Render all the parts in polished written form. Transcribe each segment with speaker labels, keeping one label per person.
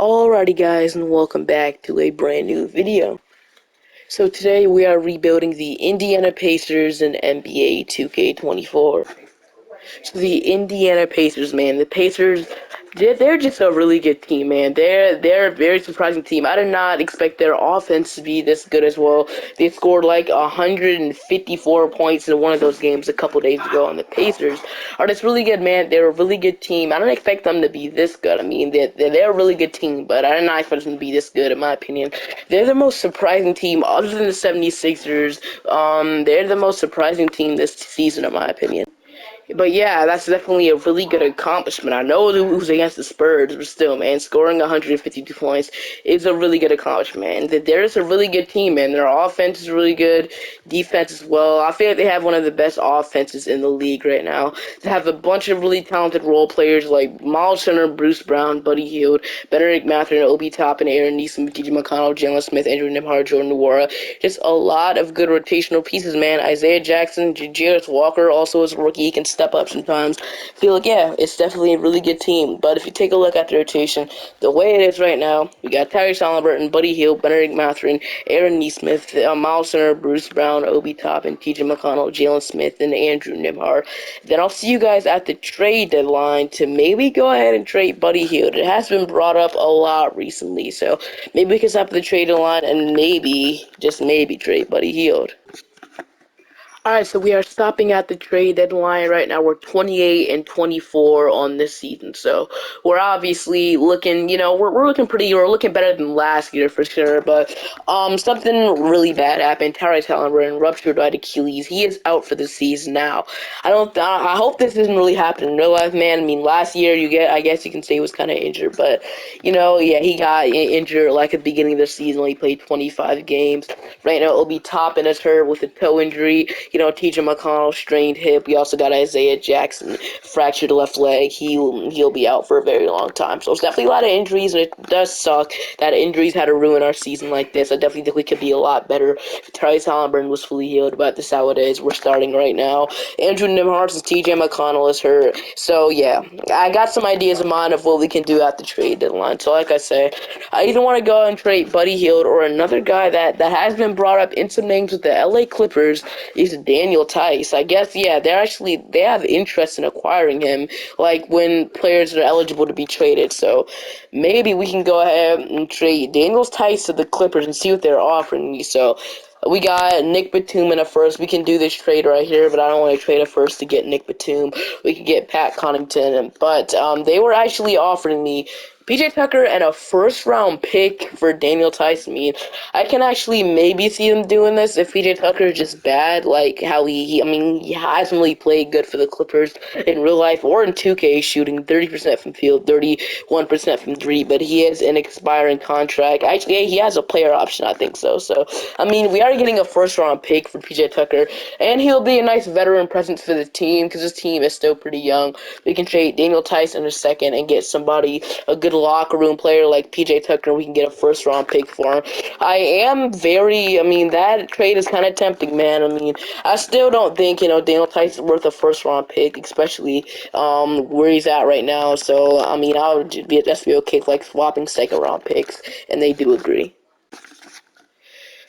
Speaker 1: Alrighty guys, and welcome back to a brand new video. So today we are rebuilding the Indiana Pacers in NBA 2K24. So the Indiana Pacers, man, the Pacers, they're just a really good team, man. They're a very surprising team. I did not expect their offense to be this good as well. They scored like 154 points in one of those games a couple days ago, and the Pacers are just really good, man. They're a really good team. I don't expect them to be this good. I mean, they're a really good team, but I did not expect them to be this good, in my opinion. They're the most surprising team, other than the 76ers. They're the most surprising team this season, in my opinion. But yeah, that's definitely a really good accomplishment. I know it was against the Spurs, but still, man, scoring 152 points is a really good accomplishment. And there's a really good team, man. Their offense is really good, defense as well. I feel like they have one of the best offenses in the league right now. They have a bunch of really talented role players like Miles Turner, Bruce Brown, Buddy Hield, Benedict Mathurin, Obi Toppin, Aaron Neeson, T.J. McConnell, Jalen Smith, Andrew Nembhard, Jordan Nwora. Just a lot of good rotational pieces, man. Isaiah Jackson, Jarris Walker also is a rookie. He can step up sometimes. I feel like, yeah, it's definitely a really good team. But if you take a look at the rotation, the way it is right now, we got Tyrese Halliburton, Buddy Hield, Benedict Mathurin, Aaron Neesmith, Miles Turner, Bruce Brown, Obi Toppin, T.J. McConnell, Jalen Smith, and Andrew Nembhard. Then I'll see you guys at the trade deadline to maybe go ahead and trade Buddy Hield. It has been brought up a lot recently, so maybe we can stop at the trade deadline and maybe, just maybe, trade Buddy Hield. Alright, so we are stopping at the trade deadline right now. We're 28 and 24 on this season, so we're obviously looking, we're looking we're looking better than last year for sure, but something really bad happened. Tyrese Halliburton ruptured right Achilles. He is out for the season now. I hope this doesn't really happen in real life, man. I mean, last year I guess you can say he was kind of injured, but, yeah, he got injured like at the beginning of the season when he played 25 games. Right now, Obi Toppin is hurt with a toe injury. T.J. McConnell strained hip. We also got Isaiah Jackson fractured left leg. He'll be out for a very long time. So it's definitely a lot of injuries, and it does suck that injuries had to ruin our season like this. I definitely think we could be a lot better if Tyrese Halliburton was fully healed, but this is how it is. We're starting right now. Andrew Nembhard and T.J. McConnell is hurt. So yeah, I got some ideas in mind of what we can do at the trade deadline. So like I say, I either want to go and trade Buddy Hield or another guy that has been brought up in some names with the LA Clippers is Daniel Tice. I guess, yeah, they have interest in acquiring him, like when players are eligible to be traded. So maybe we can go ahead and trade Daniel Tice to the Clippers and see what they're offering me. So we got Nick Batum in a first. We can do this trade right here, but I don't want to trade a first to get Nick Batum. We could get Pat Connaughton, but they were actually offering me PJ Tucker and a first-round pick for Daniel Tice. I mean, I can actually maybe see them doing this if PJ Tucker is just bad, like how he hasn't really played good for the Clippers in real life or in 2K, shooting 30% from field, 31% from three, but he has an expiring contract. Actually, he has a player option, I think so. So, I mean, we are getting a first-round pick for PJ Tucker, and he'll be a nice veteran presence for the team because this team is still pretty young. We can trade Daniel Tice in a second and get somebody, a good locker room player like PJ Tucker. We can get a first round pick for him. That trade is kind of tempting, man. I mean, I still don't think, Daniel Tice is worth a first round pick, especially where he's at right now. So, I mean, I would just be okay with like swapping second round picks, and they do agree.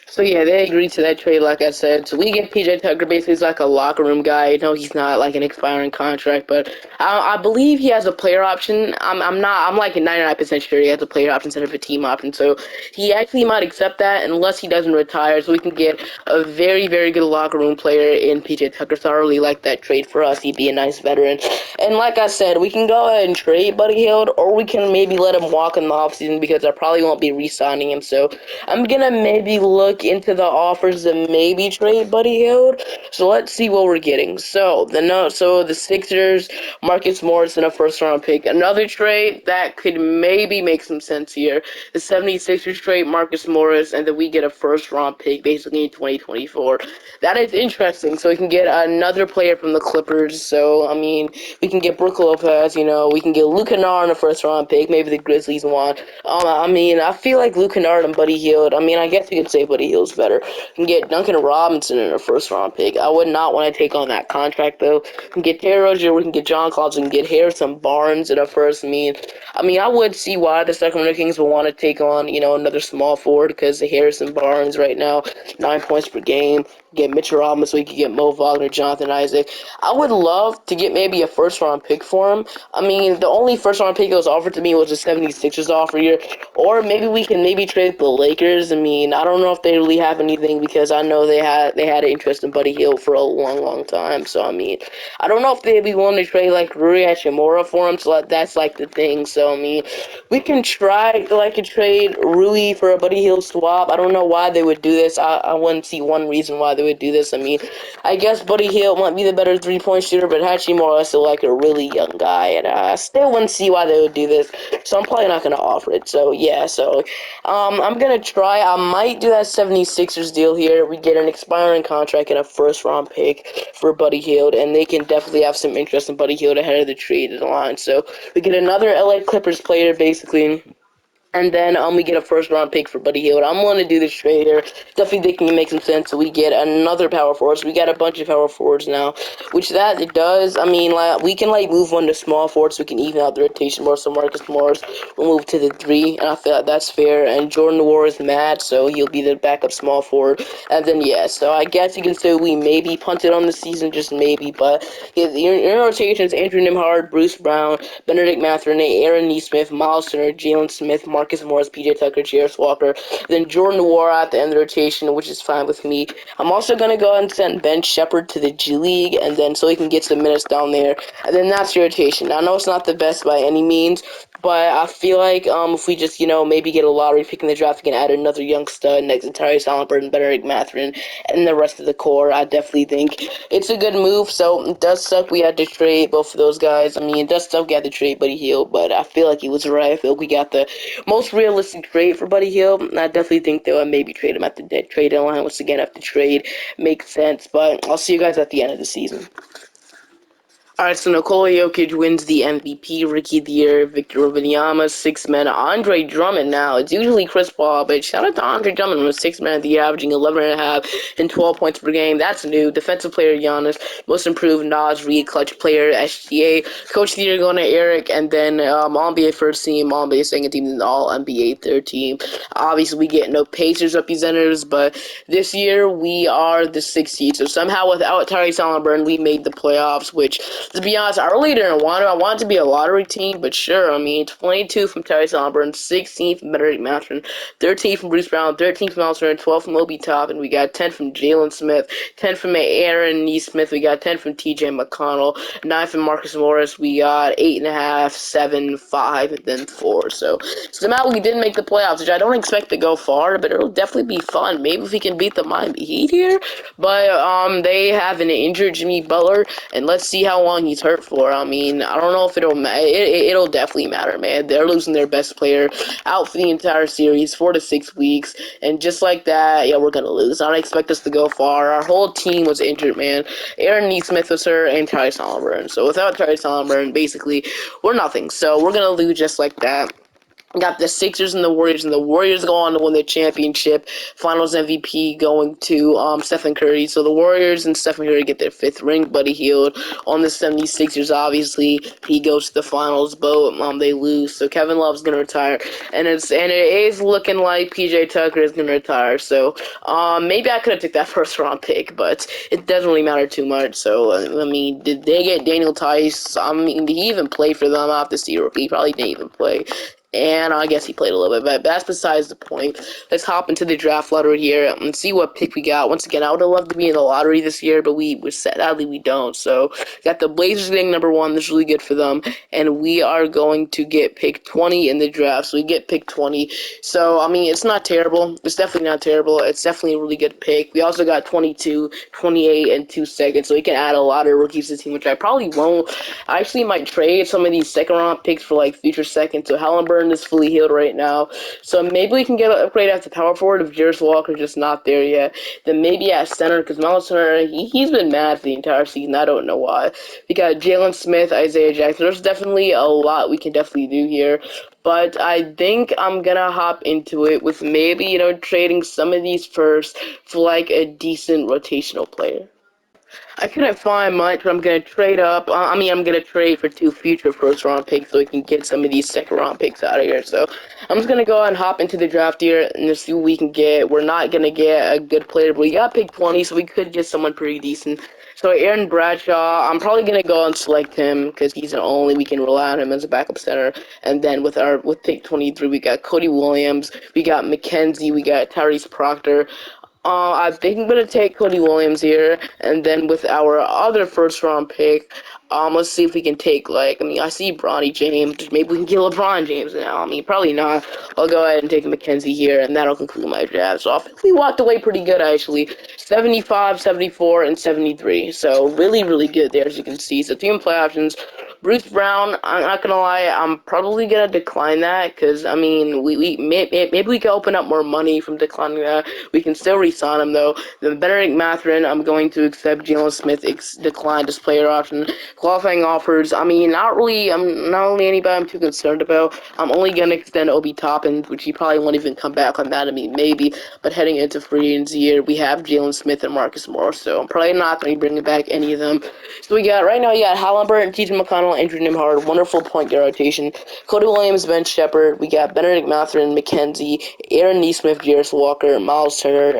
Speaker 1: So yeah, they agreed to that trade, like I said. So we get PJ Tucker. Basically, he's like a locker room guy. He's not like an expiring contract, but I believe he has a player option. I'm like 99% sure he has a player option instead of a team option. So he actually might accept that unless he doesn't retire. So we can get a very, very good locker room player in PJ Tucker. So I really like that trade for us. He'd be a nice veteran. And like I said, we can go ahead and trade Buddy Hield, or we can maybe let him walk in the offseason because I probably won't be re-signing him. So I'm gonna maybe look into the offers to maybe trade Buddy Hield. So let's see what we're getting. So the Sixers, Marcus Morris, and a first round pick. Another trade that could maybe make some sense here. The 76ers trade Marcus Morris, and then we get a first round pick basically in 2024. That is interesting. So we can get another player from the Clippers. So I mean, we can get Brook Lopez. We can get Luke Kennard in a first round pick. Maybe the Grizzlies want. I feel like Luke Kennard and Buddy Hield. I mean, I guess you could say Buddy Hill's better. We can get Duncan Robinson in a first round pick. I would not want to take on that contract though. We can get Terry Rozier, we can get John Collins, we can get Harrison Barnes in a first. I mean, I would see why the Sacramento Kings would want to take on, another small forward because Harrison Barnes right now, 9 points per game. Get Mitchell Robinson, we could get Mo Wagner, Jonathan Isaac. I would love to get maybe a first-round pick for him. I mean, the only first-round pick that was offered to me was the 76ers offer here. Or maybe we can maybe trade the Lakers. I mean, I don't know if they really have anything because I know they had an interest in Buddy Hield for a long, long time. So, I mean, I don't know if they'd be willing to trade, like, Rui Hachimura for him. So, that's, like, the thing. So, I mean, we can try, like, to trade Rui for a Buddy Hield swap. I don't know why they would do this. I wouldn't see one reason why they would do this. I mean, I guess Buddy Hield might be the better three-point shooter, but Hachimura is still like a really young guy, and I still wouldn't see why they would do this. So I'm probably not gonna offer it. So yeah, I'm gonna try. I might do that 76ers deal here. We get an expiring contract and a first-round pick for Buddy Hield, and they can definitely have some interest in Buddy Hield ahead of the trade line. So we get another LA Clippers player, basically. And then we get a first round pick for Buddy Hield. I'm going to do this trade here. Definitely think it can make some sense. So we get another power forward. So we got a bunch of power forwards now, which that it does. I mean, like we can like move one to small forward so we can even out the rotation more. So Marcus Morris will move to the 3, and I feel like that's fair. And Jordan Noir is mad, so he'll be the backup small forward. And then yeah, so I guess you can say we maybe punted on the season, just maybe. But yeah, your rotations: Andrew Nimhard, Bruce Brown, Benedict Mathurin, Aaron Nesmith, Miles Turner, Jalen Smith, Marcus Morris, PJ Tucker, Jarris Walker, then Jordan Noir at the end of the rotation, which is fine with me. I'm also going to go ahead and send Ben Shepherd to the G League, and then so he can get some minutes down there. And then that's your rotation. Now, I know it's not the best by any means, but I feel like if we just, maybe get a lottery pick in the draft, we can add another young stud next to Tyrese Halliburton, Benedict Mathurin, and the rest of the core. I definitely think it's a good move. So it does suck we had to trade both of those guys. I mean, it does suck we had to trade Buddy Hield, but I feel like he was right. I feel like we got the most realistic trade for Buddy Hield. I definitely think they would maybe trade him at the dead trade deadline once again if the trade makes sense. But I'll see you guys at the end of the season. Alright, so Nikola Jokic wins the MVP, Rookie of the Year, Victor Wembanyama, 6 men, Andre Drummond now. It's usually Chris Paul, but shout out to Andre Drummond with 6 men of the year, averaging 11.5 and 12 points per game. That's new. Defensive player, Giannis. Most improved, Naz Reid. Clutch player, SGA. Coach of the Year going to Eric, and then All-NBA first team, All-NBA second team, and All-NBA third team. Obviously, we get no Pacers representatives, but this year we are the 6th seed. So somehow, without Tyrese Halliburton, we made the playoffs, which, to be honest, I really didn't want it. I wanted to be a lottery team, but sure. I mean, 22 from Tyrese Halliburton, 16 from Benedict Mathurin, 13 from Bruce Brown, 13 from Miles Turner, 12 from Obi Toppin. We got 10 from Jalen Smith, 10 from Aaron Nesmith. We got 10 from TJ McConnell, 9 from Marcus Morris. We got 8.5, 7, 5, and then 4. So somehow we didn't make the playoffs, which I don't expect to go far, but it'll definitely be fun. Maybe if we can beat the Miami Heat here. But they have an injured Jimmy Butler, and let's see how long he's hurt for. I mean, I don't know if it'll matter. It'll definitely matter, man. They're losing their best player out for the entire series, 4 to 6 weeks, and just like that, yeah, we're gonna lose. I don't expect us to go far. Our whole team was injured, man. Aaron Nesmith was hurt, and Tyrese Halliburton. So without Tyrese Halliburton, basically, we're nothing. So we're gonna lose just like that. Got the Sixers and the Warriors go on to win the championship. Finals MVP going to Stephen Curry. So the Warriors and Stephen Curry get their 5th ring. Buddy Hield on the 76ers, obviously. He goes to the finals, but they lose. So Kevin Love's going to retire. And it is looking like PJ Tucker is going to retire. So maybe I could have took that first round pick, but it doesn't really matter too much. So, I mean, did they get Daniel Tice? I mean, did he even play for them? I have to see. He probably didn't even play. And I guess he played a little bit, but that's besides the point. Let's hop into the draft lottery here and see what pick we got. Once again, I would have loved to be in the lottery this year, but sadly we don't. So, got the Blazers getting number 1. That's really good for them. And we are going to get pick 20 in the draft. So, we get pick 20. So, I mean, it's not terrible. It's definitely not terrible. It's definitely a really good pick. We also got 22, 28, and 2 seconds. So, we can add a lot of rookies to the team, which I probably won't. I actually might trade some of these second-round picks for, like, future seconds. So, Halliburton Halliburton is fully healed right now. So maybe we can get an upgrade at the power forward if Jarvis Walker's just not there yet. Then maybe at center, because Miles Turner, he's been mad for the entire season. I don't know why. We got Jalen Smith, Isaiah Jackson. There's definitely a lot we can definitely do here. But I think I'm gonna hop into it with maybe, trading some of these first for like a decent rotational player. I couldn't find much, but I'm gonna trade up. I'm gonna trade for 2 future first round picks so we can get some of these second round picks out of here. So I'm just gonna go ahead and hop into the draft here and just see what we can get. We're not gonna get a good player, but we got pick 20, so we could get someone pretty decent. So Aaron Bradshaw, I'm probably gonna go and select him because he's the only we can rely on him as a backup center. And then with pick 23, we got Cody Williams, we got McKenzie, we got Tyrese Proctor. I think I'm gonna take Cody Williams here, and then with our other first round pick, let's see if we can take I see Bronny James. Maybe we can get LeBron James now. Probably not. I'll go ahead and take McKenzie here, and that'll conclude my draft. So I think we walked away pretty good actually. 75, 74, and 73. So really, really good there as you can see. So team play options. Bruce Brown, I'm not gonna lie, I'm probably gonna decline that because maybe we can open up more money from declining that. We can still re-sign him though. Then Benedict Mathurin, I'm going to accept. Jalen Smith declined his player option. Qualifying offers, not really. I'm not really anybody I'm too concerned about. I'm only gonna extend Obi Toppin, which he probably won't even come back on that. Maybe, but heading into free agency year, we have Jalen Smith and Marcus Morris, so I'm probably not going to be bringing back any of them. So we got right now, you got Halliburton, T.J. McConnell, Andrew Nimhard, wonderful point guard rotation. Cody Williams, Ben Shepard. We got Benedict Mathurin, McKenzie, Aaron Neesmith, Jarvis Walker, Miles Turner.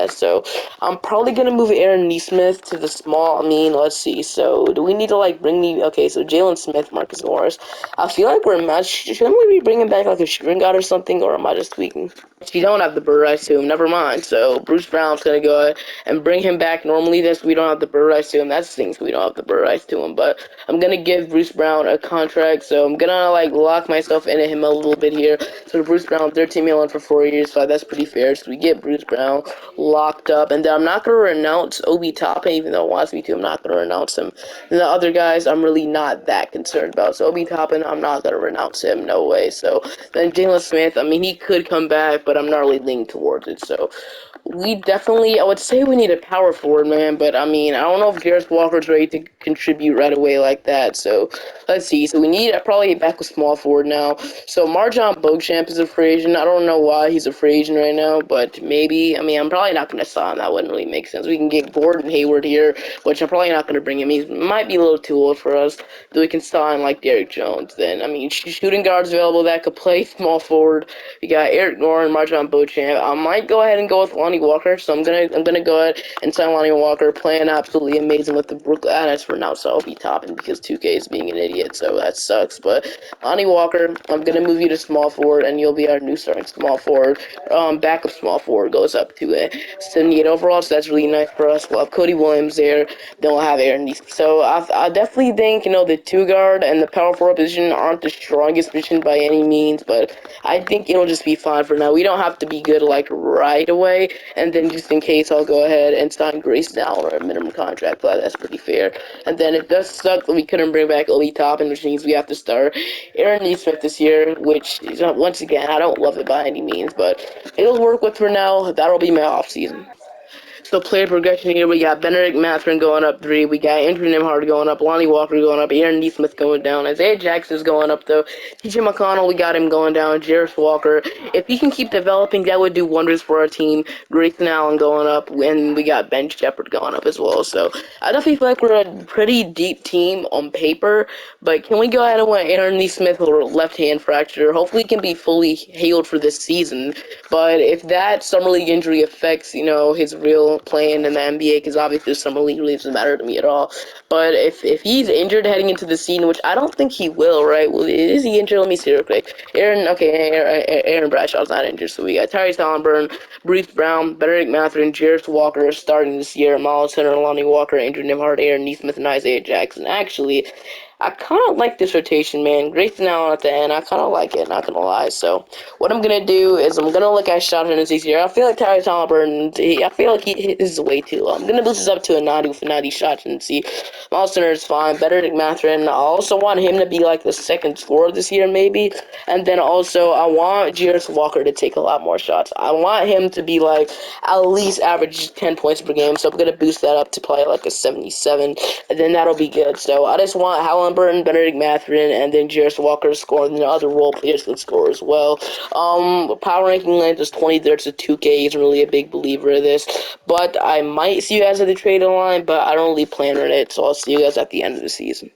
Speaker 1: So I'm probably gonna move Aaron Neesmith to the small. Let's see. So do we need to bring me? Okay, so Jalen Smith, Marcus Morris. I feel like we're matched. Shouldn't we be bringing back like a shooting guard or something, or am I just tweaking? You don't have the bird rights to him. Never mind. So Bruce Brown's gonna go ahead and bring him back. Normally, this we don't have the bird rights to him. That's the thing. We don't have the bird rights to him. But I'm gonna give Bruce Brown a contract. So I'm gonna lock myself into him a little bit here. So Bruce Brown, 13 million for 4 years. So that's pretty fair. So we get Bruce Brown locked up, and then I'm not gonna renounce Obi Toppin, even though it wants me to. I'm not gonna renounce him. And the other guys, I'm really not that concerned about. So Obi Toppin, I'm not gonna renounce him. No way. So then Jalen Smith, he could come back, but I'm not really leaning towards it. So we definitely, I would say we need a power forward, man, but I don't know if Jarvis Walker's ready to contribute right away like that. So let's see. So we need probably a backup small forward now. So Marjon Beauchamp is a free agent. I don't know why he's a free agent right now, but maybe. I'm probably not going to sign. That wouldn't really make sense. We can get Gordon Hayward here, which I'm probably not going to bring him. He might be a little too old for us. Then we can sign Derrick Jones. Then shooting guards available that could play small forward. We got Eric Gordon, Marjon Beauchamp. I might go ahead and go with Lonnie Walker. So I'm gonna go ahead and sign Lonnie Walker, playing absolutely amazing with the Brooklyn. That's for now, so I'll be topping because 2K is being an idiot, so that sucks. But Lonnie Walker, I'm gonna move you to small forward, and you'll be our new starting small forward. Backup small forward goes up to a 78 overall, so that's really nice for us. We'll have Cody Williams there. Then we'll have Aaron Neesmith. So I definitely think the two guard and the power forward position aren't the strongest position by any means, but I think it'll just be fine for now. We don't have to be good right away, and then just in case, I'll go ahead and sign Grace now or a minimum contract, but that's pretty fair. And then it does suck that we couldn't bring back Obi Toppin, which means we have to start Aaron Neesmith this year, which is, once again, I don't love it by any means, but it'll work with for now. That'll be my off season. So player progression here, we got Benedict Mathurin going up 3, we got Andrew Nimhard going up, Lonnie Walker going up, Aaron Neesmith going down, Isaiah Jackson's going up though, T.J. McConnell, we got him going down, Jarvis Walker. If he can keep developing, that would do wonders for our team. Grayson Allen going up, and we got Ben Shepard going up as well. So I definitely feel like we're a pretty deep team on paper, but can we go ahead and want Aaron Neesmith with a left hand fracture? Hopefully he can be fully healed for this season, but if that summer league injury affects, his real playing in the NBA, because obviously the summer league really doesn't matter to me at all. But if he's injured heading into the season, which I don't think he will, right? Well, is he injured? Let me see real quick. Aaron Bradshaw's not injured, so we got Tyrese Halliburton, Bruce Brown, Benedict Mathurin, Jarvis Walker starting this year, Miles Turner, Lonnie Walker, Andrew Nimhard, Aaron Neesmith, and Isaiah Jackson. Actually, I kind of like this rotation, man. Grayson Allen at the end, I kind of like it, not gonna lie. So, what I'm gonna do is I'm gonna look at shot tendencies here. I feel like Tyrese Halliburton, I feel like this is way too low. I'm gonna boost this up to a 90 with a 90 shot tendency. Miles Turner is fine. Better than Mathurin. I also want him to be like the second scorer this year, maybe. And then also, I want Jarris Walker to take a lot more shots. I want him to be like at least average 10 points per game. So I'm gonna boost that up to probably like a 77, and then that'll be good. So I just want Halliburton, Benedict Mathurin, and then Jarris Walker to score, and then other role players can score as well. Power ranking length is 23rd to 2K. Isn't really a big believer of this, but I might see you guys at the trade line, but I don't really plan on it. So I'll see you guys at the end of the season.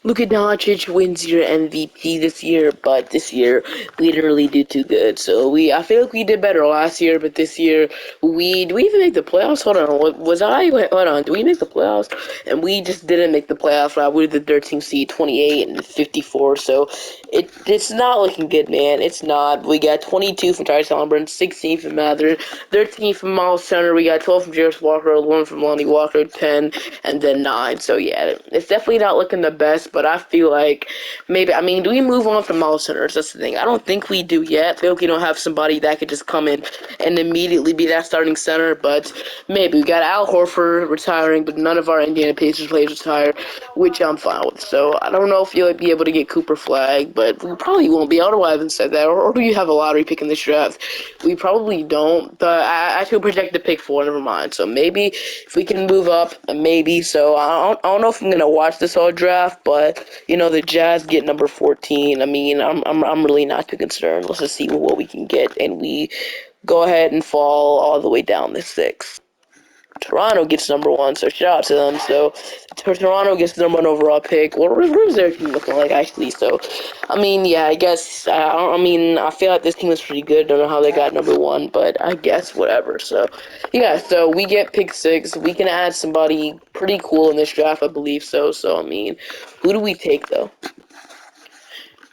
Speaker 1: Luka Doncic wins your MVP this year, but this year we didn't really do too good. So I feel like we did better last year, but this year do we even make the playoffs? Hold on, hold on, do we make the playoffs? And we just didn't make the playoffs. Right? We were the 13th seed, 28 and 54. So it's not looking good, man. It's not. We got 22 from Tyrese Halliburton, 16 from Mather, 13 from Miles Turner. We got 12 from Jarris Walker, 11 from Lonnie Walker, 10, and then 9. So yeah, it's definitely not looking the best. But I feel like maybe, I mean, do we move on from Miles Turner? That's the thing. I don't think we do yet. I feel like we don't have somebody that could just come in and immediately be that starting center, but maybe. We got Al Horford retiring, but none of our Indiana Pacers players retire, which I'm fine with. So I don't know if you'll be able to get Cooper Flag, but we probably won't be able to. I haven't said that. Or do you have a lottery pick in this draft? We probably don't. But I actually project the pick 4, never mind. So maybe if we can move up, maybe. So I don't know if I'm going to watch this whole draft, but the Jazz get number 14. I mean, I'm really not too concerned. Let's just see what we can get, and we go ahead and fall all the way down to 6. Toronto gets number 1, so shout out to them. So Toronto gets the number 1 overall pick. Where's their team looking like, actually? So, I mean, yeah, I guess, I feel like this team is pretty good. Don't know how they got number 1, but I guess whatever. So, yeah, so we get pick 6. We can add somebody pretty cool in this draft, I believe so. So, I mean, who do we take, though?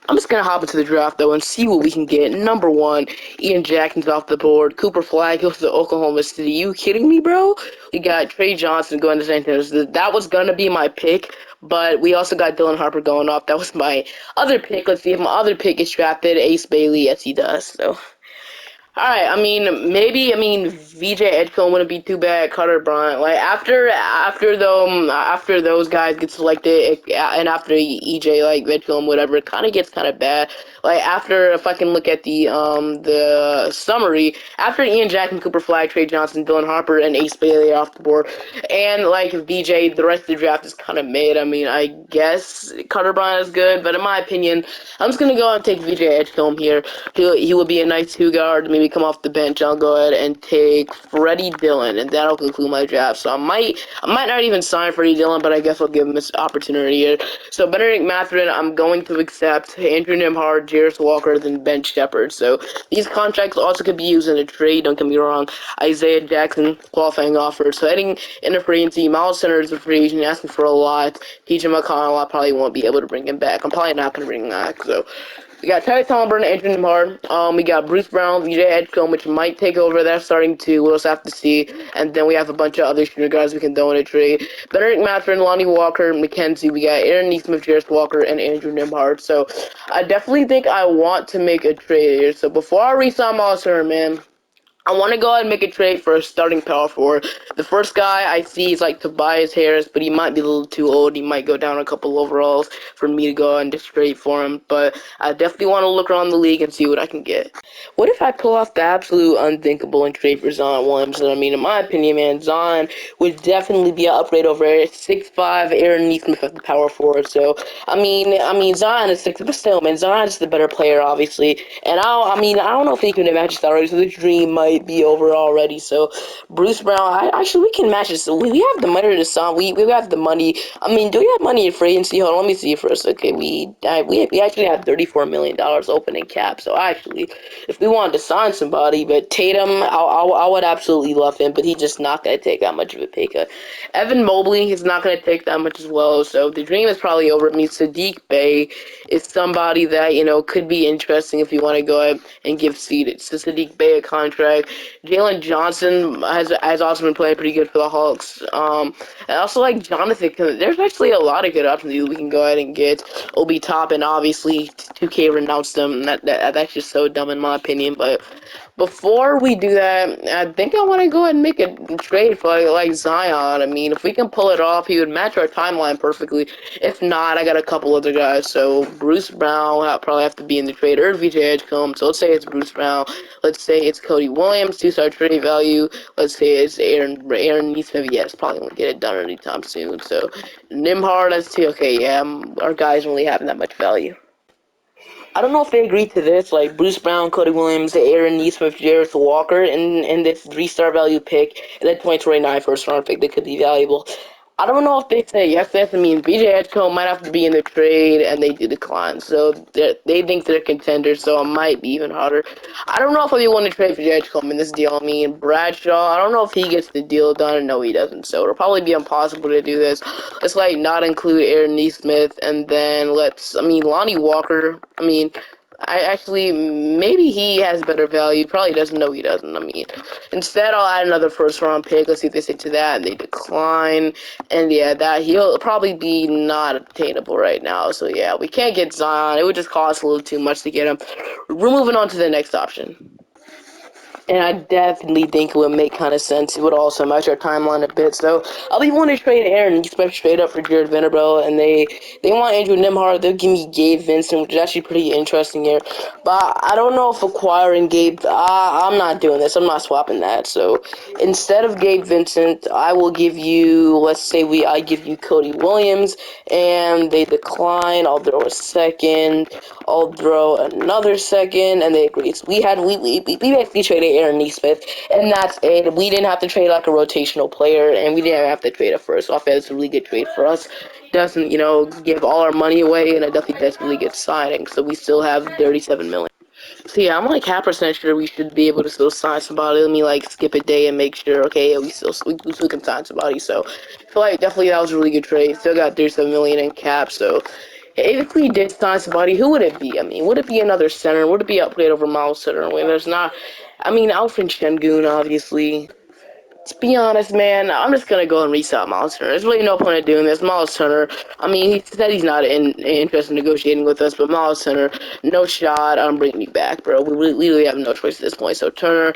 Speaker 1: I'm just going to hop into the draft, though, and see what we can get. Number 1, Ian Jackson's off the board. Cooper Flag goes to Oklahoma City. You kidding me, bro? We got Trey Johnson going to St. Louis. That was going to be my pick, but we also got Dylan Harper going off. That was my other pick. Let's see if my other pick gets drafted. Ace Bailey, yes, he does. So, alright, maybe, VJ Edgecombe wouldn't be too bad. Carter Bryant, like, after those guys get selected, and after EJ, like, Edgecombe, whatever, it kind of gets kind of bad. Like, if I can look at the summary, after Ian Jackson, Cooper Flag, Trey Johnson, Dylan Harper, and Ace Bailey off the board, and, like, VJ, the rest of the draft is kind of mid. I mean, I guess Carter Bryant is good, but in my opinion, I'm just going to go and take VJ Edgecombe here. He would be a nice 2-guard, maybe come off the bench. I'll go ahead and take Freddie Dillon, and that'll conclude my draft. So I might not even sign Freddie Dillon, but I guess I'll give him this opportunity here. So Benedict Mathurin, I'm going to accept. Andrew Nembhard, Jarris Walker, then Ben Shepherd. So these contracts also could be used in a trade, don't get me wrong. Isaiah Jackson, qualifying offer. So heading into free agency, Miles Center is a free agent, asking for a lot. TJ McConnell, I probably won't be able to bring him back. I'm probably not going to bring him back, so... We got Tyrese Halliburton, Andrew Nembhard. We got Bruce Brown, VJ Edgecombe, which might take over. That's starting to. We'll just have to see. And then we have a bunch of other shooter guys we can throw in a trade. Benedict Mathurin, Lonnie Walker, McKenzie. We got Aaron Neesmith, Jarris Walker, and Andrew Nembhard. So I definitely think I want to make a trade here. So before I re-sign Miles Turner, man, I want to go ahead and make a trade for a starting power forward. The first guy I see is like Tobias Harris, but he might be a little too old. He might go down a couple overalls for me to go and just trade for him. But I definitely want to look around the league and see what I can get. What if I pull off the absolute unthinkable and trade for Zion Williamson? I mean, in my opinion, man, Zion would definitely be an upgrade over 6'5" Aaron Neesmith at the power forward. So, I mean, Zion is 6', but still, man, Zion is the better player, obviously. And I don't know if he can match his salary, so the dream might be over already. So Bruce Brown, we can match this. We have the money to sign. We have the money. I mean, do we have money in free agency? Hold on, let me see first. Okay, we actually have $34 million open in cap. So actually, if we wanted to sign somebody, but Tatum, I would absolutely love him, but he's just not going to take that much of a pay cut. Evan Mobley is not going to take that much as well. So the dream is probably over. I mean, Sadiq Bey is somebody that could be interesting if you want to go ahead and give Sadiq Bey a contract. like Jalen Johnson has also been playing pretty good for the Hawks. And also like Jonathan. There's actually a lot of good options we can go ahead and get. Obi Toppin, obviously, 2K renounced them. That's just so dumb in my opinion. But before we do that, I think I want to go ahead and make a trade for like Zion. I mean, if we can pull it off, he would match our timeline perfectly. If not, I got a couple other guys. So Bruce Brown will probably have to be in the trade, or VJ Edgecombe. So let's say it's Bruce Brown. Let's say it's Cody Williams, 2-star trade value. Let's say it's Aaron Neesmith. Yeah, it's probably won't get it done anytime soon. So Nimhard, that's two. Okay, yeah, our guys really having that much value. I don't know if they agreed to this, like Bruce Brown, Cody Williams, Aaron Neesmith, Jarrett Walker, in this 3-star value pick, and then 2029 first round pick that could be valuable. I don't know if they say yes to this. I mean, BJ Edgecombe might have to be in the trade, and they do decline. So they think they're contenders, so it might be even harder. I don't know if I'll be willing to trade for BJ Edgecombe in this deal. I mean, Bradshaw, I don't know if he gets the deal done. No, he doesn't. So it'll probably be impossible to do this. Let's, like, not include Aaron Neesmith, and then Lonnie Walker, maybe he has better value. Probably doesn't. No, he doesn't. I mean, instead, I'll add another first-round pick. Let's see if they say to that, and they decline. And yeah, that he'll probably be not obtainable right now. So yeah, we can't get Zion. It would just cost a little too much to get him. We're moving on to the next option. And I definitely think it would make kind of sense. It would also match our timeline a bit. So I'll be wanting to trade Aaron Smith straight up for Jared Vanderbilt, and they want Andrew Nimhard. They'll give me Gabe Vincent, which is actually pretty interesting here. But I don't know if acquiring Gabe. I'm not doing this. I'm not swapping that. So instead of Gabe Vincent, I will give you. Let's say I give you Cody Williams, and they decline. I'll throw a second. I'll throw another second, and they agree. So we basically traded Aaron Neesmith, and that's it. We didn't have to trade like a rotational player, and we didn't have to trade a first off. It's a really good trade for us. Doesn't, give all our money away, and I definitely that's really good signing. So we still have 37 million. So yeah, I'm like half percent sure we should be able to still sign somebody. Let me like skip a day and make sure. Okay, yeah, we can sign somebody. So I feel like definitely that was a really good trade. Still got 37 million in cap. So if we did sign somebody, who would it be? I mean, would it be another center? Would it be upgrade over Miles Center? I mean, there's not. I mean, Alfred Şengün, obviously. To be honest, man, I'm just gonna go and resell Miles Turner. There's really no point in doing this. Miles Turner, I mean, he said he's not interested in negotiating with us, but Miles Turner, no shot. I'm bringing you back, bro. We literally have no choice at this point. So Turner,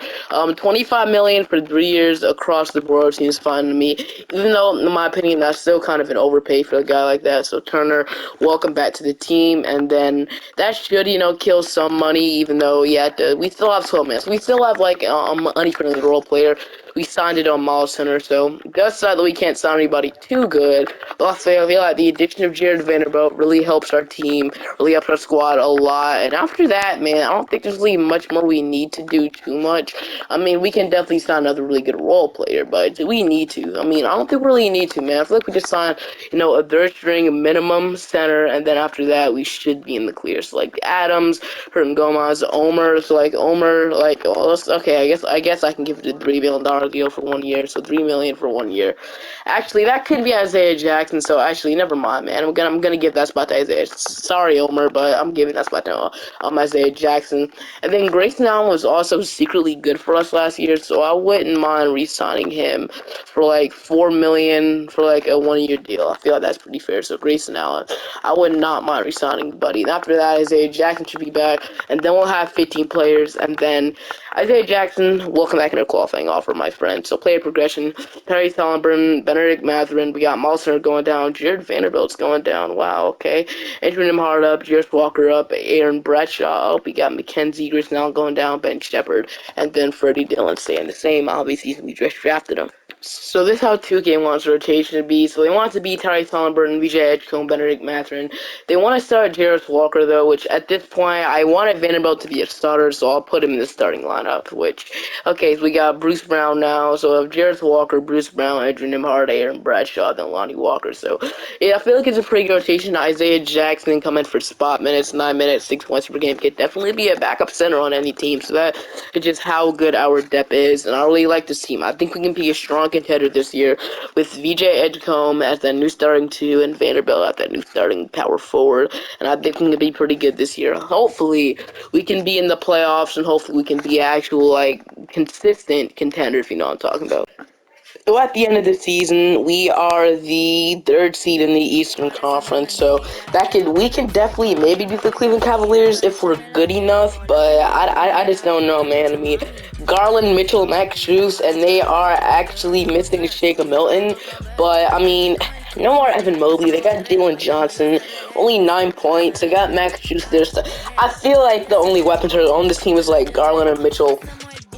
Speaker 1: 25 million for 3 years across the board seems fine to me. Even though, in my opinion, that's still kind of an overpay for a guy like that. So Turner, welcome back to the team, and then that should, kill some money. Even though, yeah, we still have 12 minutes. We still have like money-friendly role player. We signed it on Miles Center, so just that we can't sign anybody too good. But also, I feel like the addition of Jared Vanderbilt really helps our team, really helps our squad a lot. And after that, man, I don't think there's really much more we need to do too much. I mean, we can definitely sign another really good role player, but do we need to? I mean, I don't think we really need to, man. I feel like we just signed, a third string minimum center, and then after that, we should be in the clear. So, like, Adams, Herm Gomez, Omer, okay, I guess I can give it a $3 million deal for 1 year, so $3 million for 1 year. Actually, that could be Isaiah Jackson. So actually, never mind, man. I'm gonna give that spot to Isaiah. Sorry, Omer, but I'm giving that spot to Isaiah Jackson. And then Grayson Allen was also secretly good for us last year, so I wouldn't mind re-signing him for like $4 million for like a 1 year deal. I feel like that's pretty fair. So Grayson Allen, I would not mind re-signing Buddy. And after that, Isaiah Jackson should be back, and then we'll have 15 players, and then Isaiah Jackson will come back in a qualifying offer, my friend. So player progression, Terry Sonnenburn, Benedict Mathurin, we got Malsner going down, Jared Vanderbilt's going down, wow, okay. Andrew Nimhard up, Jarrett Walker up, Aaron Bradshaw up, we got Mackenzie Grisnell going down, Ben Shepard, and then Freddie Dillon staying the same. Obviously, we just drafted him. So this is how 2K wants rotation to be. So they want it to be Tyrese Halliburton, VJ Edgecombe, Benedict Mathurin. They want to start Jarrett Walker, though, which at this point, I wanted Vanderbilt to be a starter, so I'll put him in the starting lineup, okay, so we got Bruce Brown now. So if Jarrett Walker, Bruce Brown, Andrew Nimhard, Aaron Bradshaw, then Lonnie Walker. So, yeah, I feel like it's a pretty good rotation. Isaiah Jackson coming for spot minutes, 9 minutes, 6 points per game. Could definitely be a backup center on any team. So that is just how good our depth is, and I really like this team. I think we can be a strong contender this year with VJ Edgecombe as that new starting 2 and Vanderbilt at that new starting power forward. And I think we can be pretty good this year. Hopefully, we can be in the playoffs, and hopefully we can be actual, like, consistent contender, if you know what I'm talking about. So at the end of the season, we are the 3rd seed in the Eastern Conference. So we can definitely maybe beat the Cleveland Cavaliers if we're good enough. But I just don't know, man. I mean, Garland, Mitchell, Max Strus, and they are actually missing Shake Milton. But I mean, no more Evan Mobley. They got Jalen Johnson, only 9 points. They got Max Strus there. So I feel like the only weapons on this team is like Garland and Mitchell.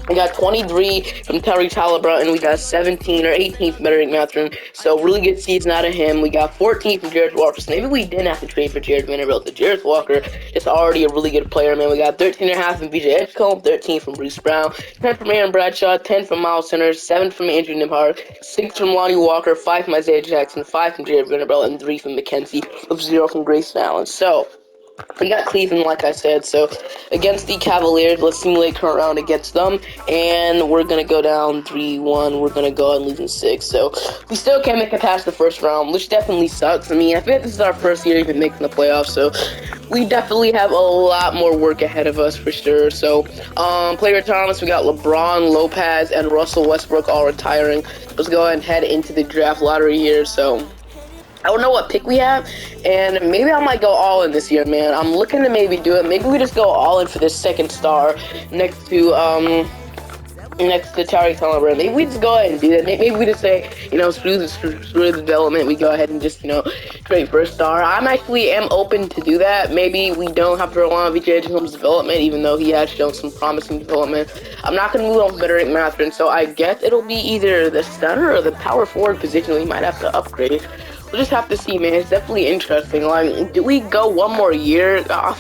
Speaker 1: We got 23 from Tyrese Halliburton. We got 17 or 18 from Benedict Mathurin. So really good season out of him. We got 14 from Jared Walker. So maybe we didn't have to trade for Jared Vanderbilt. The Jared Walker is already a really good player, man. We got 13.5 from BJ Edgecombe, 13 from Bruce Brown, 10 from Aaron Bradshaw, 10 from Miles Turner, 7 from Andrew Nembhard, 6 from Lonnie Walker, 5 from Isaiah Jackson, 5 from Jared Vanderbilt, and 3 from McKenzie, with 0 from Grayson Allen. So we got Cleveland, like I said, so against the Cavaliers, let's simulate current round against them, and we're going to go down 3-1, we're going to go and lose in 6, so we still can't make it past the first round, which definitely sucks. I mean, I feel like this is our first year even making the playoffs, so we definitely have a lot more work ahead of us for sure. So, player retirements, we got LeBron, Lopez, and Russell Westbrook all retiring. Let's go ahead and head into the draft lottery here, so I don't know what pick we have, and maybe I might go all in this year, man. I'm looking to maybe do it. Maybe we just go all in for this second star next to Tyrese Halliburton. Maybe we just go ahead and do that. Maybe we just say, you know, screw the development. We go ahead and just, you know, trade for a star. I'm actually open to do that. Maybe we don't have to rely on VJ Edgecombe's development, even though he has shown some promising development. I'm not going to move on from Benedict Mathurin, so I guess it'll be either the center or the power forward position we might have to upgrade. We'll just have to see, man. It's definitely interesting. Like, do we go one more year? I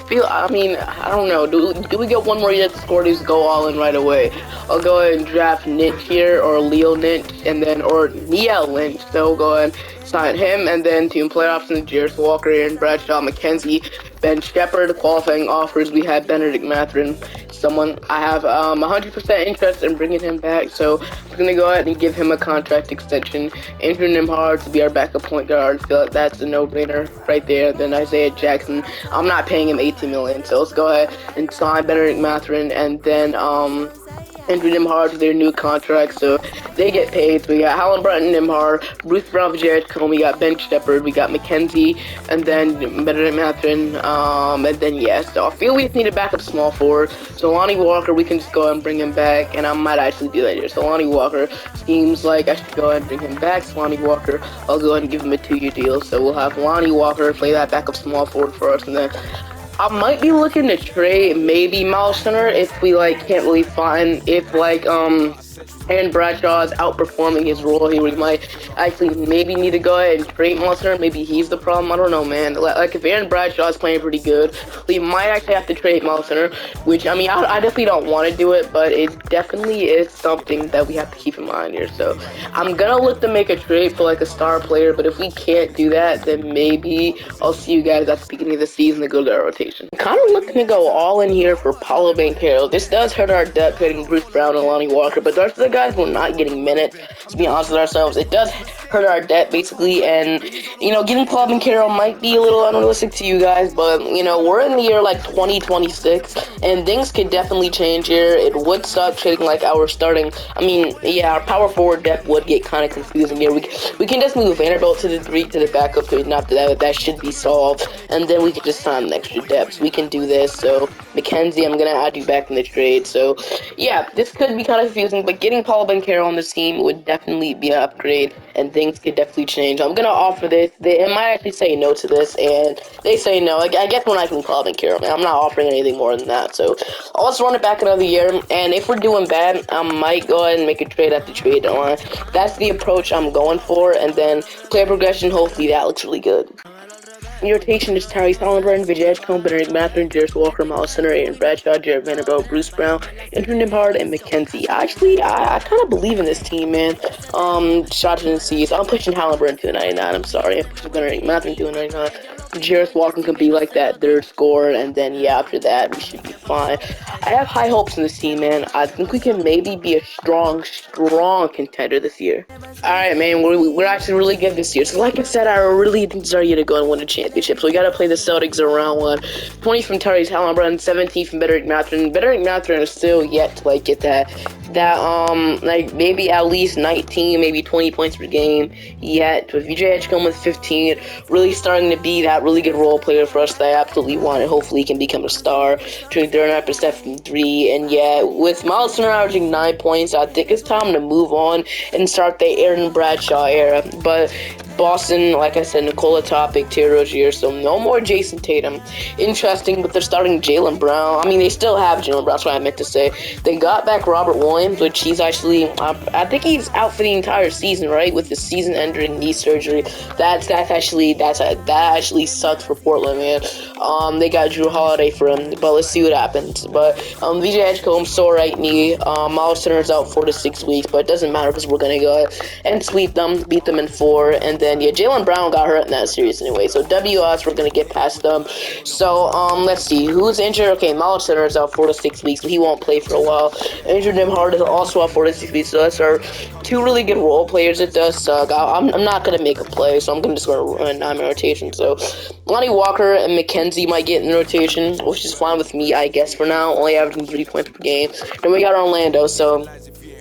Speaker 1: don't know. Do we go one more year at the score? Just go all in right away. I'll go ahead and draft Lynch here, or Leo Lynch, and then, or Nia Lynch. So we'll go ahead and sign him, and then team player options, Jared Walker, and Bradshaw, McKenzie, Ben Shepard. Qualifying offers, we have Benedict Mathurin. Someone I have 100% interest in bringing him back, so I'm gonna go ahead and give him a contract extension. Andrew Nembhard to be our backup point guard. I feel like that's a no-brainer right there. Then Isaiah Jackson, I'm not paying him $18 million, so let's go ahead and sign Benedict Mathurin, and then Andrew Nembhard to their new contract, so they get paid. So we got Halliburton, Nembhard, Bruce Brown, VJ Edgecombe, we got Ben Shepard, we got McKenzie, and then Benedict Mathurin, and then yeah, so I feel we just need a backup small forward. So Lonnie Walker, we can just go ahead and bring him back, and I might actually do that here. So Lonnie Walker seems like I should go ahead and bring him back. So Lonnie Walker, I'll go ahead and give him a 2-year deal. So we'll have Lonnie Walker play that backup small forward for us, and then I might be looking to trade maybe Miles Turner if we can't really find, if Aaron Bradshaw is outperforming his role here. We might actually maybe need to go ahead and trade Miles Turner. Maybe he's the problem. I don't know, man. Like if Aaron Bradshaw is playing pretty good, we might actually have to trade Miles Turner, which I mean I definitely don't want to do it, but it definitely is something that we have to keep in mind here. So I'm gonna look to make a trade for a star player, but if we can't do that, then maybe I'll see you guys at the beginning of the season to go to our rotation. I'm kind of looking to go all in here for Paolo Banchero. This does hurt our depth, hitting Bruce Brown and Lonnie Walker, but those are the guys who are not getting minutes. To be honest with ourselves, it does hurt our depth basically, and you know, getting Paolo Banchero might be a little unrealistic to you guys, but you know, we're in the year 2026, and things could definitely change here. It would suck trading our starting. I mean, yeah, our power forward depth would get kind of confusing here. We can just move Vanderbilt to the 3 to the backup, so after that should be solved, and then we can just sign an extra depth. So we can do this. So McKenzie, I'm gonna add you back in the trade. So yeah, this could be kind of confusing, but getting Paolo Banchero on this team would definitely be an upgrade, and things could definitely change. I'm gonna offer this. They might actually say no to this, and they say no. I guess we're not going to Paolo Banchero, man. I'm not offering anything more than that. So let's run it back another year, and if we're doing bad, I might go ahead and make a trade at the trade deadline. That's the approach I'm going for, and then player progression. Hopefully that looks really good. Your rotation is Tyrese Halliburton, VJ Edgecombe, Benedict Mathurin, Jared Walker, Miles Turner, Aaron Bradshaw, Jared Vanderbilt, Bruce Brown, Andrew Nembhard, and McKenzie. Actually, I kind of believe in this team, man. Shots in the seas. I'm pushing Halliburton to a 99. I'm sorry. I'm pushing Benedict Mathurin to a 99. Jared Walker can be like that third scorer, and then yeah, after that we should be fine. I have high hopes in this team, man. I think we can maybe be a strong contender this year. Alright, man, we're actually really good this year. So, like I said, I really think it's our year to go and win a championship. So, we gotta play the Celtics in round 1. 20 from Tyrese Halliburton, 17 from Benedict Mathurin. Benedict Mathurin is still yet to, like, get that, like, maybe at least 19, maybe 20 points per game yet. But VJ Edgecombe with 15, really starting to be that really good role player for us that I absolutely want, and hopefully he can become a star. Shooting 39% from 3, and yeah, with Miles Turner averaging 9 points, I think it's time to move on and start the Aaron Bradshaw era. But Boston, like I said, Nikola Topic, Terry Rozier, so no more Jason Tatum. Interesting, but they're starting Jaylen Brown. I mean, they still have Jaylen Brown, that's what I meant to say. They got back Robert Williams, which he's actually, I think he's out for the entire season, right? With the season-ending knee surgery. That actually sucks for Portland, man. They got Drew Holiday for him, but let's see what happens. But VJ Edgecombe, sore right knee. Miles Turner's out 4 to 6 weeks, but it doesn't matter because we're gonna go and sweep them, beat them in 4, and then yeah, Jaylen Brown got hurt in that series anyway. So WS, we're gonna get past them. So let's see who's injured. Okay, Miles Turner is out 4 to 6 weeks, but he won't play for a while. Injured Nimhard is also out 4 to 6 weeks. So that's our 2 really good role players. It does suck. I'm not gonna make a play, so I'm gonna just go run 9 rotation. So Lonnie Walker and McKenzie might get in the rotation, which is fine with me, I guess, for now. Only averaging 3 points per game. Then we got Orlando, so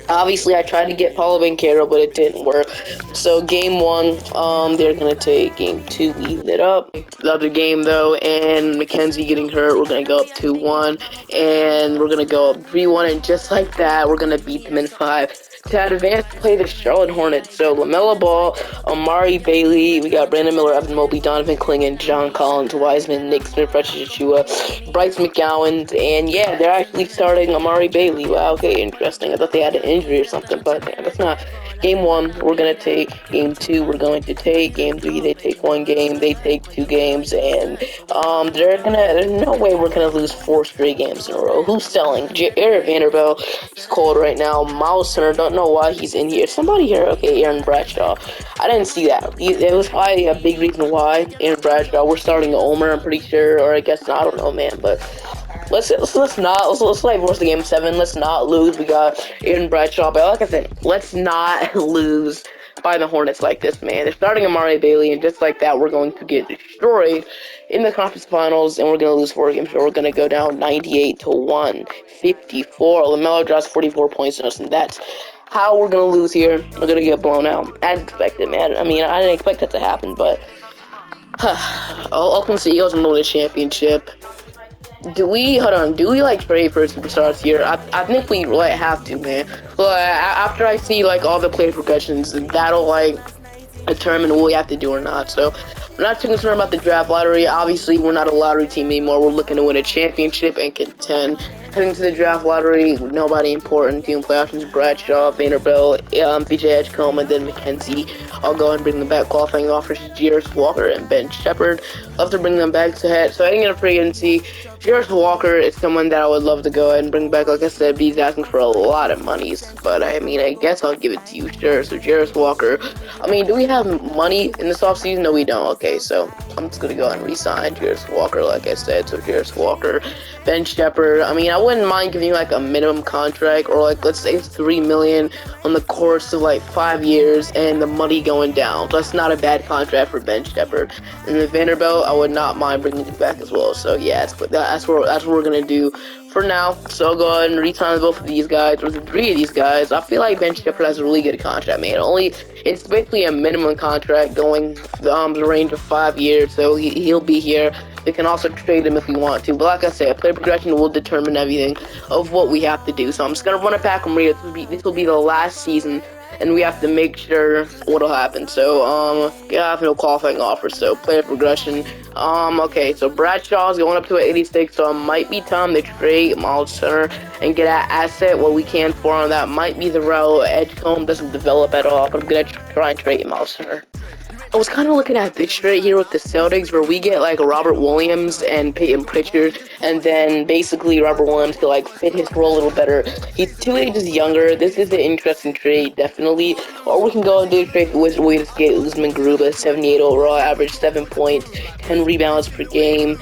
Speaker 1: obviously I tried to get Paulo Banchero, but it didn't work. So game 1, they're gonna take game 2, even it up. The other game though, and McKenzie getting hurt, we're gonna go up 2-1, and we're gonna go up 3-1, and just like that, we're gonna beat them in 5 to advance to play the Charlotte Hornets. So LaMelo Ball, Amari Bailey, we got Brandon Miller, Evan Mobley, Donovan Clingan, John Collins, Wiseman, Nick Smith, Precious Achua, Bryce McGowan, and yeah, they're actually starting Amari Bailey. Wow, okay, interesting. I thought they had an injury or something, but yeah, that's not. Game 1, we're gonna take. Game 2, we're going to take. Game 3, they take 1 game. They take 2 games, and there's no way we're gonna lose 4 straight games in a row. Who's selling? Eric Vanderbilt is cold right now. Miles Turner, don't know why he's in here. Somebody here, okay, Aaron Bradshaw. I didn't see that. It was probably a big reason why Aaron Bradshaw. We're starting Omer, I'm pretty sure, or I guess not. I don't know, man, but. Let's like worse the game 7. Let's not lose. We got Aaron Bradshaw, but like I said, let's not lose by the Hornets like this, man. They're starting Amari Bailey, and just like that, we're going to get destroyed in the conference finals, and we're going to lose 4 games. So we're going to go down 98 to 154. LaMelo drops 44 points on us, and that's how we're going to lose here. We're going to get blown out. As expected, man. I mean, I didn't expect that to happen, but Oakland Eagles will win the championship. Do we like trade for superstars here? I think we like have to, man. Well, after I see like all the player progressions, that'll like determine what we have to do or not. So I'm not too concerned about the draft lottery. Obviously, we're not a lottery team anymore. We're looking to win a championship and contend. Heading to the draft lottery, nobody important. Team play options: Bradshaw, Vanderbilt, VJ Edgecombe, and then McKenzie. I'll go and bring them back. Qualifying offers: Jarris Walker and Ben Shepherd. Love to bring them back to head. So heading into free agency, Jarris Walker is someone that I would love to go ahead and bring back. Like I said, he's asking for a lot of monies, but I mean, I guess I'll give it to you, sure. So Jarris Walker. I mean, do we have money in this offseason? No, we don't. Okay, so I'm just gonna go ahead and re-sign Jarris Walker, like I said. So Jarris Walker, Ben Shepherd. I mean, I wouldn't mind giving you like a minimum contract, or like let's say it's $3 million on the course of like 5 years, and the money going down. So that's not a bad contract for Ben Shepherd. And then Vanderbilt, I would not mind bringing him back as well. So yeah, that's what we're gonna do for now. So I'll go ahead and re-sign both of these guys, or the 3 of these guys. I feel like Ben Shepherd has a really good contract, man. It's basically a minimum contract going the range of 5 years, so he'll be here. We can also trade him if we want to, but like I said, player progression will determine everything of what we have to do. So I'm just gonna run it back and read it. This will be the last season, and we have to make sure what'll happen. So I have no qualifying offers. So player progression. Okay, so Bradshaw's going up to an 86, so it might be time to trade Miles Turner and get an asset. What we can for on that might be the route. Edgecombe doesn't develop at all, but I'm gonna try and trade Miles Turner. I was kind of looking at this trade here with the Celtics, where we get like Robert Williams and Peyton Pritchard, and then basically Robert Williams to like fit his role a little better. He's 2 ages younger. This is an interesting trade, definitely. Or we can go and do a trade with we just get Usman Garuba, 78 overall, average 7 points, 10 rebounds per game.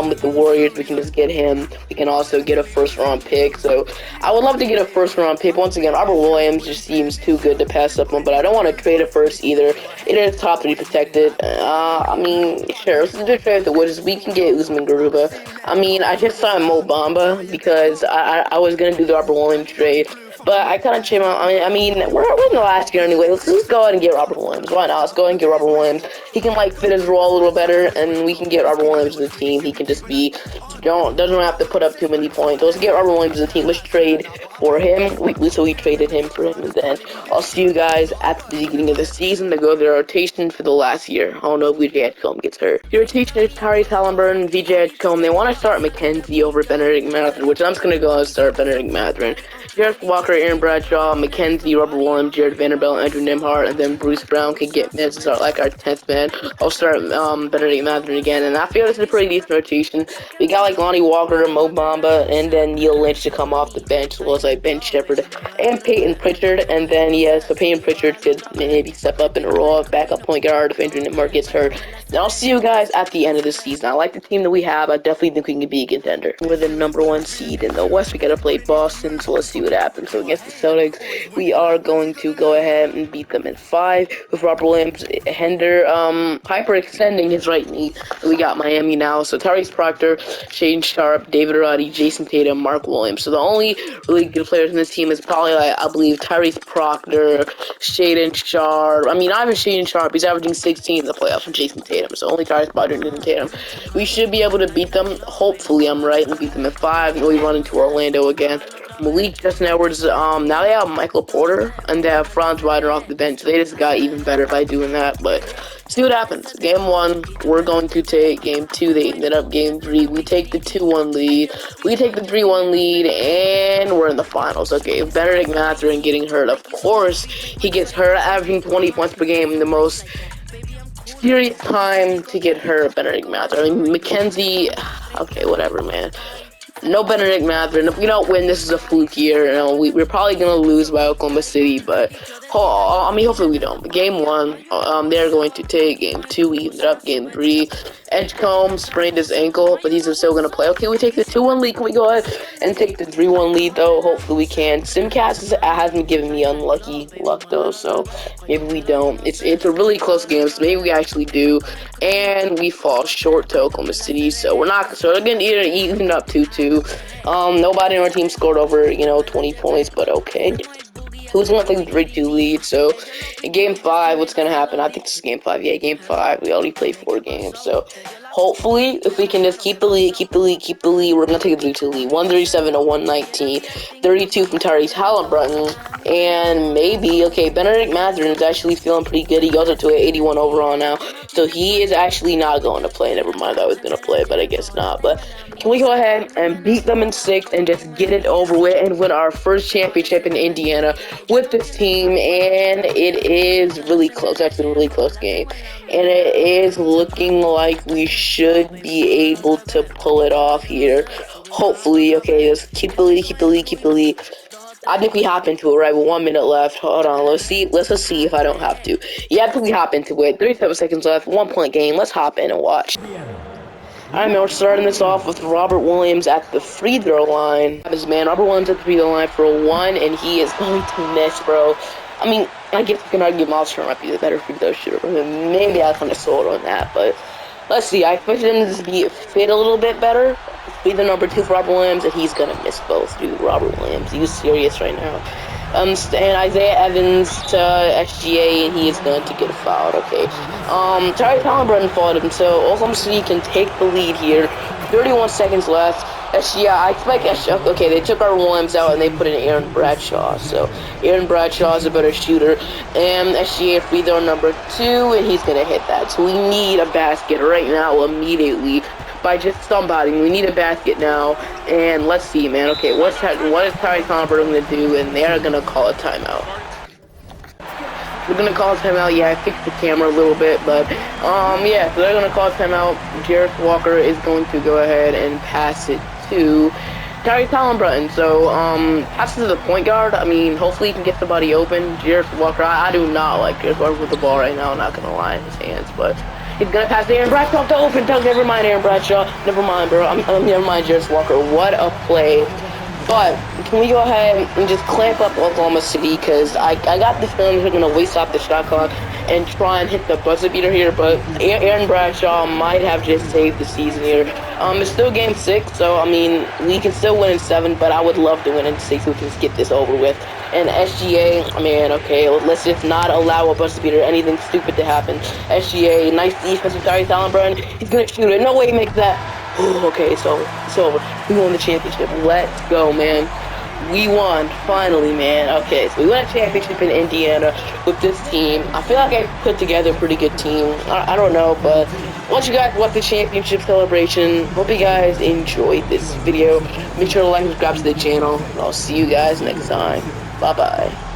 Speaker 1: With the Warriors, we can just get him. We can also get a first-round pick. So I would love to get a first-round pick. Once again, Robert Williams just seems too good to pass up on, but I don't want to trade it first either. It is top 3 protected. I mean, sure, let's do a trade with the Wizards. We can get Usman Garuba. I mean, I just signed Mo Bamba because I was gonna do the Robert Williams trade, but I kind of changed my. I mean, we're in the last year anyway. Let's go ahead and get Robert Williams. Why not? Let's go ahead and get Robert Williams. He can like fit his role a little better, and we can get Robert Williams in the team. He can just be doesn't have to put up too many points. Let's get Robert Williams in the team. Let's trade for him. So we traded him for him, and then I'll see you guys at the beginning of the season to go to the rotation for the last year. I don't know if VJ Edgecombe gets hurt. Your rotation is Tyrese Halliburton, VJ Edgecombe. They want to start McKenzie over Benedict Mathurin, which I'm just gonna go and start Benedict Mathurin. Jarrett Walker, Aaron Bradshaw, McKenzie, Robert Williams, Jared Vanderbilt, Andrew Nembhard, and then Bruce Brown can get minutes to start like our 10th man. I'll start Benedict Mathurin again, and I feel this is a pretty decent rotation. We got like Lonnie Walker, Mo Bamba, and then Neil Lynch to come off the bench, as well as like Ben Shepherd and Peyton Pritchard, and then so Peyton Pritchard could maybe step up in a role of backup point guard if Andrew Nembhard gets hurt. Then I'll see you guys at the end of the season. I like the team that we have. I definitely think we can be a contender. We're the #1 seed in the West. We gotta play Boston, so let's see what happens. So against the Celtics, we are going to go ahead and beat them in 5 with Robert Williams, hyperextending his right knee. We got Miami now. So Tyrese Proctor, Shaden Sharp, David Roddy, Jason Tatum, Mark Williams. So the only really good players in this team is probably like I believe Tyrese Proctor, Shaden Sharp. I mean, not even Shaden Sharp. He's averaging 16 in the playoffs from Jason Tatum. So only Tyrese Proctor and Jason Tatum. We should be able to beat them. Hopefully, I'm right and beat them in 5. And we run into Orlando again. Malik, Justin Edwards, now they have Michael Porter, and they have Franz Wagner off the bench. They just got even better by doing that, but see what happens. Game 1, we're going to take. Game 2, they ended up game 3. We take the 2-1 lead. We take the 3-1 lead, and we're in the finals. Okay, Benedict Mathurin getting hurt. Of course, he gets hurt, averaging 20 points per game in the most serious time to get hurt, Benedict Mathurin. I mean, McKenzie, okay, whatever, man. No Benedict Mathurin. If we don't win, this is a fluke year. You know, we're probably gonna lose by Oklahoma City, but hopefully we don't. But game 1, they're going to take. Game 2, we ended up game 3. Edgecombe sprained his ankle, but he's still gonna play. Okay, we take the 2-1 lead. Can we go ahead and take the 3-1 lead though? Hopefully we can. Simcast hasn't given me unlucky luck though, so maybe we don't. It's a really close game, so maybe we actually do. And we fall short to Oklahoma City, so we're not. So we're gonna even up 2-2. Nobody on our team scored over 20 points, but okay. Who's gonna take the 3-2 lead? So in game 5, what's gonna happen? I think this is game 5. Yeah, game 5. We already played 4 games, so hopefully if we can just keep the lead, we're gonna take a 3-2 lead. 137 to 119, 32 from Tyrese Halliburton, and maybe Benedict Mathurin is actually feeling pretty good. He goes up to an 81 overall now, so he is actually not going to play. Never mind, I was gonna play, but I guess not. But can we go ahead and beat them in 6 and just get it over with and win our first championship in Indiana with this team? And it is really close. That's a really close game, and it is looking like we should be able to pull it off here. Hopefully. Okay, let's keep the lead. I think we hop into it right with 1 minute left. Hold on, let's just see if I don't have to. Yeah, I think we hop into it. 37 seconds left, 1-point game. Let's hop in and watch. Alright, man, we're starting this off with Robert Williams at the free throw line. Robert Williams at the free throw line for a 1, and he is going to miss, bro. I mean, I guess we can argue Miles Turner might be the better free throw shooter. Maybe I kind of sold on that, but let's see. I expected him to be fit a little bit better. Be the number 2 for Robert Williams, and he's gonna miss both, dude. Robert Williams, he's serious right now. And Isaiah Evans to SGA, and he is going to get fouled. Okay. Tyrese Halliburton fouled him, so Oklahoma City can take the lead here. 31 seconds left. SGA, I expect SGA. Okay, they took our Williams out and they put in Aaron Bradshaw. So Aaron Bradshaw is a better shooter, and SGA free throw number 2, and he's gonna hit that. So we need a basket right now, immediately. By just somebody. We need a basket now, and let's see, man. Okay, what is Tyrese Halliburton gonna do? And they're gonna call a timeout. We're gonna call timeout. Yeah, I fixed the camera a little bit, but yeah. So they're gonna call timeout. Jarrett Walker is going to go ahead and pass it to Terry Tallenbrunton. So passes to the point guard. I mean, hopefully he can get somebody open. Jarrett Walker. I do not like Jarrett Walker with the ball right now. I'm not gonna lie in his hands, but he's gonna pass to Aaron Bradshaw to open dunk. Never mind, Aaron Bradshaw. Never mind, bro. Never mind, Jarrett Walker. What a play. But can we go ahead and just clamp up Oklahoma City? Because I got this feeling we're going to waste off the shot clock and try and hit the buzzer beater here. But Aaron Bradshaw might have just saved the season here. It's still game 6, so, I mean, we can still win in 7, but I would love to win in 6 so we can just get this over with. And SGA, man, okay, let's just not allow a buzzer beater, anything stupid to happen. SGA, nice defense with Tyrese Halliburton. He's going to shoot it. No way he makes that. Okay, so it's over. We won the championship. Let's go, man. We won, finally, man. Okay, so we won a championship in Indiana with this team. I feel like I put together a pretty good team. I don't know, but once you guys watch the championship celebration, hope you guys enjoyed this video. Make sure to like and subscribe to the channel. I'll see you guys next time. Bye-bye.